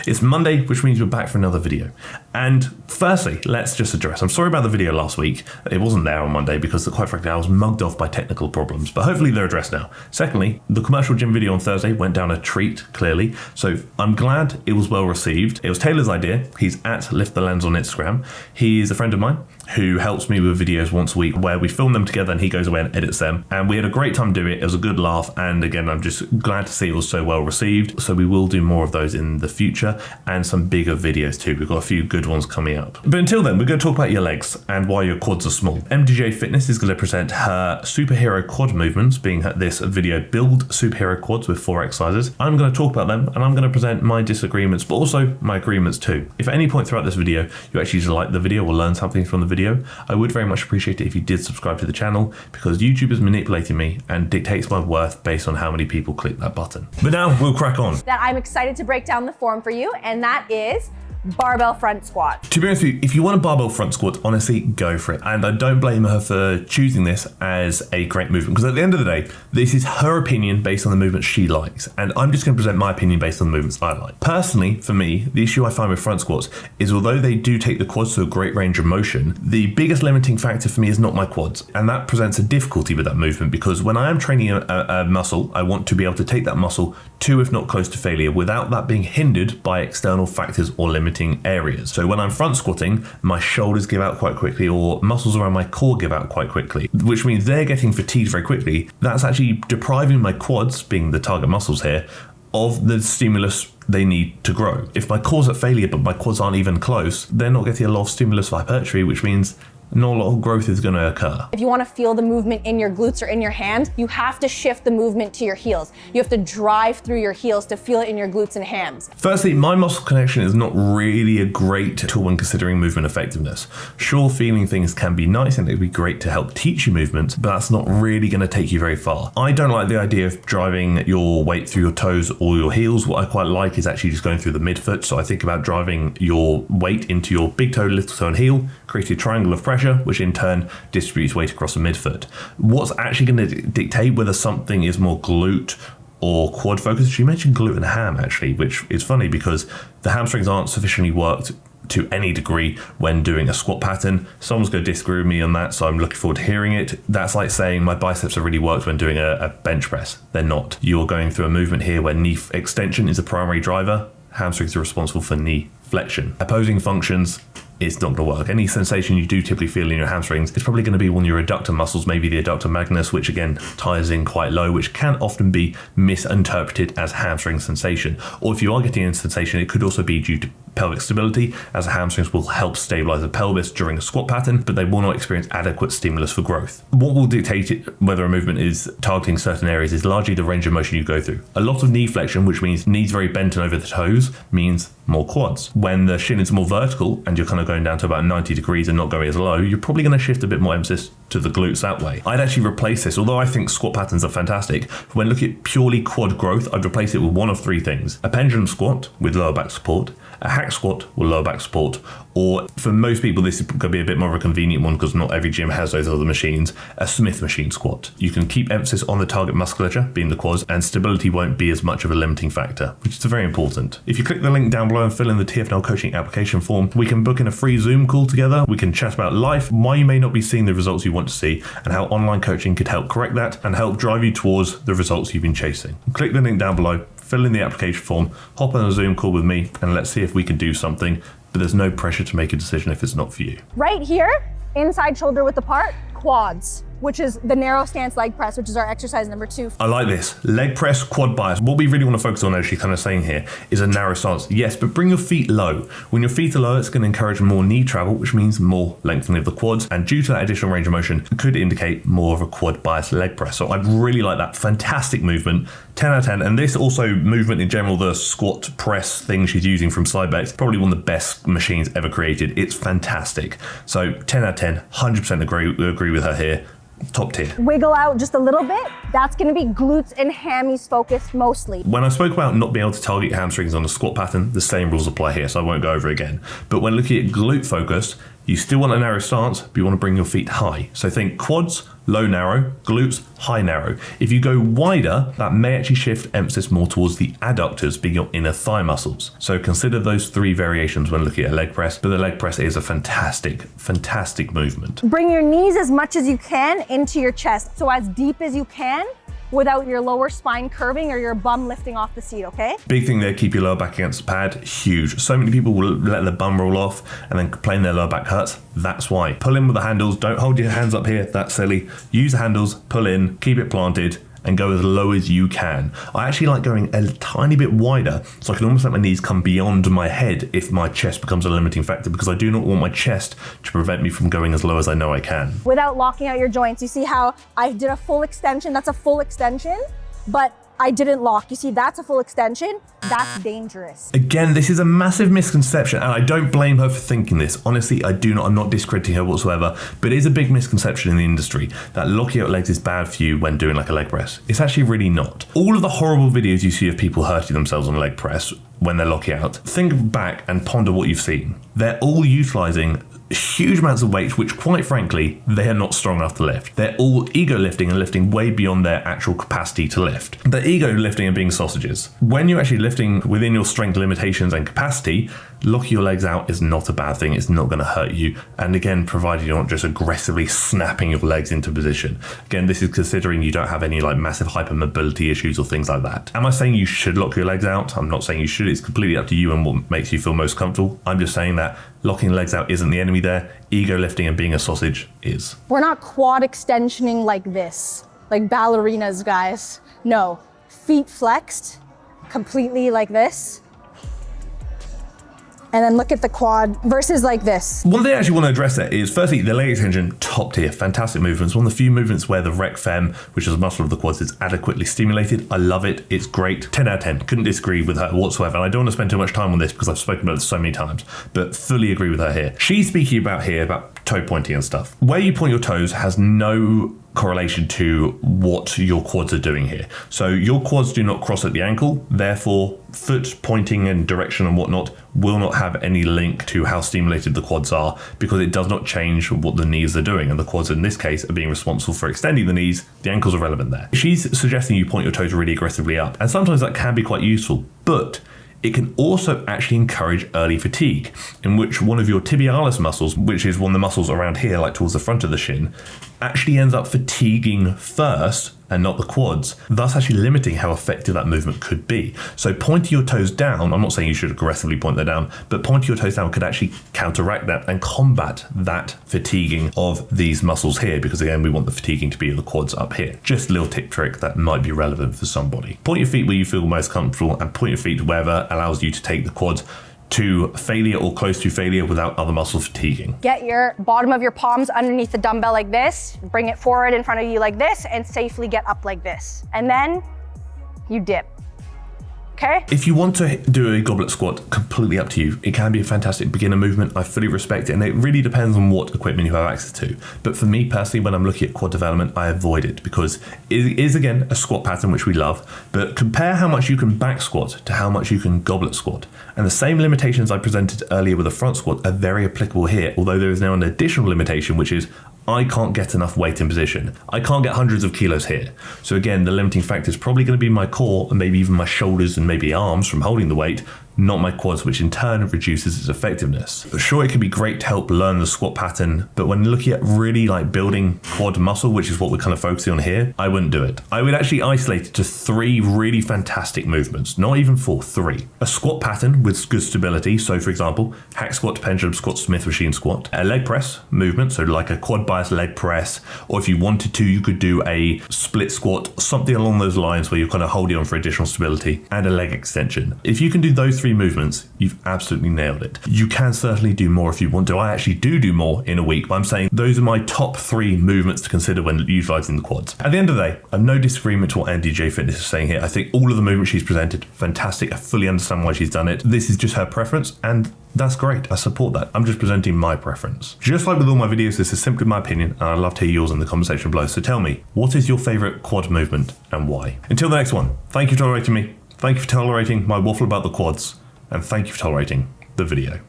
It's Monday, which means we're back for another video. And firstly, let's just address, I'm sorry about the video last week. It wasn't there on Monday because quite frankly, I was mugged off by technical problems, but hopefully they're addressed now. Secondly, the commercial gym video on Thursday went down a treat, clearly. So I'm glad it was well received. It was Taylor's idea. He's at Lift the Lens on Instagram. He's a friend of mine who helps me with videos once a week where we film them together and he goes away and edits them. And we had a great time doing it. It was a good laugh. And again, I'm just glad to see it was so well received. So we will do more of those in the future and some bigger videos too. We've got a few good ones coming up. But until then, we're going to talk about your legs and why your quads are small. MDJ Fitness is going to present her superhero quad movements, being this video, Build Superhero Quads with 4 exercises. I'm going to talk about them and I'm going to present my disagreements, but also my agreements too. If at any point throughout this video, you actually just like the video or learn something from the video, I would very much appreciate it if you did subscribe to the channel, because YouTube is manipulating me and dictates my worth based on how many people click that button. But now we'll crack on. That I'm excited to break down the form for you, and that is barbell front squat. To be honest with you, if you want a barbell front squat, honestly, go for it. And I don't blame her for choosing this as a great movement, because at the end of the day, this is her opinion based on the movements she likes. And I'm just going to present my opinion based on the movements I like. Personally, for me, the issue I find with front squats is although they do take the quads to a great range of motion, the biggest limiting factor for me is not my quads. And that presents a difficulty with that movement, because when I am training a muscle, I want to be able to take that muscle to, if not close to failure, without that being hindered by external factors or limiting areas. So when I'm front squatting, my shoulders give out quite quickly, or muscles around my core give out quite quickly, which means they're getting fatigued very quickly. That's actually depriving my quads, being the target muscles here, of the stimulus they need to grow. If my core's at failure, but my quads aren't even close, they're not getting a lot of stimulus for hypertrophy, which means not a lot of growth is going to occur. If you want to feel the movement in your glutes or in your hand, you have to shift the movement to your heels. You have to drive through your heels to feel it in your glutes and hams. Firstly, my muscle connection is not really a great tool when considering movement effectiveness. Sure, feeling things can be nice and it'd be great to help teach you movement, but that's not really going to take you very far. I don't like the idea of driving your weight through your toes or your heels. What I quite like is actually just going through the midfoot. So I think about driving your weight into your big toe, little toe and heel, create a triangle of pressure, which in turn distributes weight across the midfoot. What's actually going to dictate whether something is more glute or quad focused? She mentioned glute and ham actually, which is funny because the hamstrings aren't sufficiently worked to any degree when doing a squat pattern. Someone's going to disagree with me on that, so I'm looking forward to hearing it. That's like saying my biceps are really worked when doing a bench press. They're not. You're going through a movement here where knee extension is the primary driver. Hamstrings are responsible for knee flexion. Opposing functions, it's not going to work. Any sensation you do typically feel in your hamstrings is probably going to be one of your adductor muscles, maybe the adductor magnus, which again ties in quite low, which can often be misinterpreted as hamstring sensation. Or if you are getting a sensation, it could also be due to pelvic stability, as the hamstrings will help stabilize the pelvis during a squat pattern, but they will not experience adequate stimulus for growth. What will dictate it, whether a movement is targeting certain areas, is largely the range of motion you go through. A lot of knee flexion, which means knees very bent and over the toes, means more quads. When the shin is more vertical and you're kind of going down to about 90 degrees and not going as low, you're probably going to shift a bit more emphasis to the glutes that way. I'd actually replace this, although I think squat patterns are fantastic. When looking at purely quad growth, I'd replace it with one of 3 things: a pendulum squat with lower back support, a hack squat with lower back support, or for most people this is going to be a bit more of a convenient one because not every gym has those other machines, a Smith machine squat. You can keep emphasis on the target musculature, being the quads, and stability won't be as much of a limiting factor, which is very important. If you click the link down below and fill in the TFNL coaching application form, we can book in a free Zoom call together. We can chat about life, why you may not be seeing the results you want to see, and how online coaching could help correct that and help drive you towards the results you've been chasing. Click the link down below, fill in the application form, hop on a Zoom call with me, and let's see if we can do something. But there's no pressure to make a decision if it's not for you. Right here, inside shoulder width apart, quads, which is the narrow stance leg press, which is our exercise number 2. I like this. Leg press, quad bias. What we really want to focus on, as she's kind of saying here, is a narrow stance. Yes, but bring your feet low. When your feet are low, it's going to encourage more knee travel, which means more lengthening of the quads. And due to that additional range of motion, it could indicate more of a quad bias leg press. So I really like that. Fantastic movement. 10 out of 10. And this also movement in general, the squat press thing she's using from Slideback, probably one of the best machines ever created. It's fantastic. So 10 out of 10, 100% agree with her here. Top tier. Wiggle out just a little bit. That's going to be glutes and hammies focused mostly. When I spoke about not being able to target hamstrings on a squat pattern, the same rules apply here, so I won't go over it again. But when looking at glute focused, You still want a narrow stance, but you want to bring your feet high. So think quads, low narrow, glutes, high narrow. If you go wider, that may actually shift emphasis more towards the adductors, being your inner thigh muscles. So consider those 3 variations when looking at a leg press, but the leg press is a fantastic, fantastic movement. Bring your knees as much as you can into your chest, so as deep as you can, without your lower spine curving or your bum lifting off the seat, okay? Big thing there, keep your lower back against the pad, huge. So many people will let their bum roll off and then complain their lower back hurts. That's why. Pull in with the handles, don't hold your hands up here, that's silly. Use the handles, pull in, keep it planted, and go as low as you can. I actually like going a tiny bit wider, so I can almost let my knees come beyond my head if my chest becomes a limiting factor, because I do not want my chest to prevent me from going as low as I know I can. Without locking out your joints. You see how I did a full extension? That's a full extension, but I didn't lock. You see, that's a full extension. That's dangerous. Again, this is a massive misconception, and I don't blame her for thinking this. Honestly, I'm not discrediting her whatsoever, but it is a big misconception in the industry that locking out legs is bad for you when doing like a leg press. It's actually really not. All of the horrible videos you see of people hurting themselves on a leg press when they're locking out, think back and ponder what you've seen. They're all utilizing huge amounts of weight, which quite frankly, they are not strong enough to lift. They're all ego lifting and lifting way beyond their actual capacity to lift. They're ego lifting and being sausages. When you're actually lifting within your strength limitations and capacity, locking your legs out is not a bad thing. It's not going to hurt you. And again, provided you're not just aggressively snapping your legs into position. Again, this is considering you don't have any like massive hypermobility issues or things like that. Am I saying you should lock your legs out? I'm not saying you should. It's completely up to you and what makes you feel most comfortable. I'm just saying that locking legs out isn't the enemy there. Ego lifting and being a sausage is. We're not quad extensioning like this, like ballerinas, guys. No, feet flexed completely like this. And then look at the quad versus like this. One thing I actually want to address there is, firstly, the leg extension, top tier, fantastic movements. One of the few movements where the rec fem, which is the muscle of the quads, is adequately stimulated. I love it. It's great. 10 out of 10. Couldn't disagree with her whatsoever. And I don't want to spend too much time on this because I've spoken about it so many times, but fully agree with her here. She's speaking about toe pointing and stuff. Where you point your toes has no correlation to what your quads are doing here. So your quads do not cross at the ankle, therefore foot pointing and direction and whatnot will not have any link to how stimulated the quads are, because it does not change what the knees are doing, and the quads in this case are being responsible for extending the knees. The ankles are relevant there. She's suggesting you point your toes really aggressively up, and sometimes that can be quite useful, but it can also actually encourage early fatigue, in which one of your tibialis muscles, which is one of the muscles around here, like towards the front of the shin, actually ends up fatiguing first and not the quads, thus actually limiting how effective that movement could be. So pointing your toes down, I'm not saying you should aggressively point them down, but pointing your toes down could actually counteract that and combat that fatiguing of these muscles here, because again, we want the fatiguing to be the quads up here. Just a little tip trick that might be relevant for somebody. Point your feet where you feel most comfortable and point your feet to wherever allows you to take the quads to failure or close to failure without other muscle fatiguing. Get your bottom of your palms underneath the dumbbell like this, bring it forward in front of you like this, and safely get up like this. And then you dip. Okay? If you want to do a goblet squat, completely up to you. It can be a fantastic beginner movement. I fully respect it, and it really depends on what equipment you have access to. But for me personally, when I'm looking at quad development, I avoid it because it is, again, a squat pattern, which we love, but compare how much you can back squat to how much you can goblet squat. And the same limitations I presented earlier with a front squat are very applicable here, although there is now an additional limitation, which is I can't get enough weight in position. I can't get hundreds of kilos here. So again, the limiting factor is probably going to be my core and maybe even my shoulders and maybe arms from holding the weight, not my quads, which in turn reduces its effectiveness. Sure, it can be great to help learn the squat pattern, but when looking at really like building quad muscle, which is what we're kind of focusing on here, I wouldn't do it. I would actually isolate it to 3 really fantastic movements, not even 4, 3. A squat pattern with good stability, so for example, hack squat, pendulum squat, Smith machine squat. A leg press movement, so like a quad bias leg press, or if you wanted to, you could do a split squat, something along those lines where you're kind of holding on for additional stability, and a leg extension. If you can do those 3 movements, you've absolutely nailed it. You can certainly do more if you want to. I actually do more in a week, but I'm saying those are my top 3 movements to consider when utilizing the quads. At the end of the day, I have no disagreement to what MDJ Fitness is saying here. I think all of the movements she's presented, fantastic. I fully understand why she's done it. This is just her preference, and that's great. I support that. I'm just presenting my preference. Just like with all my videos, this is simply my opinion, and I'd love to hear yours in the comment section below. So tell me, what is your favorite quad movement and why? Until the next one, thank you for tolerating me. Thank you for tolerating my waffle about the quads, and thank you for tolerating the video.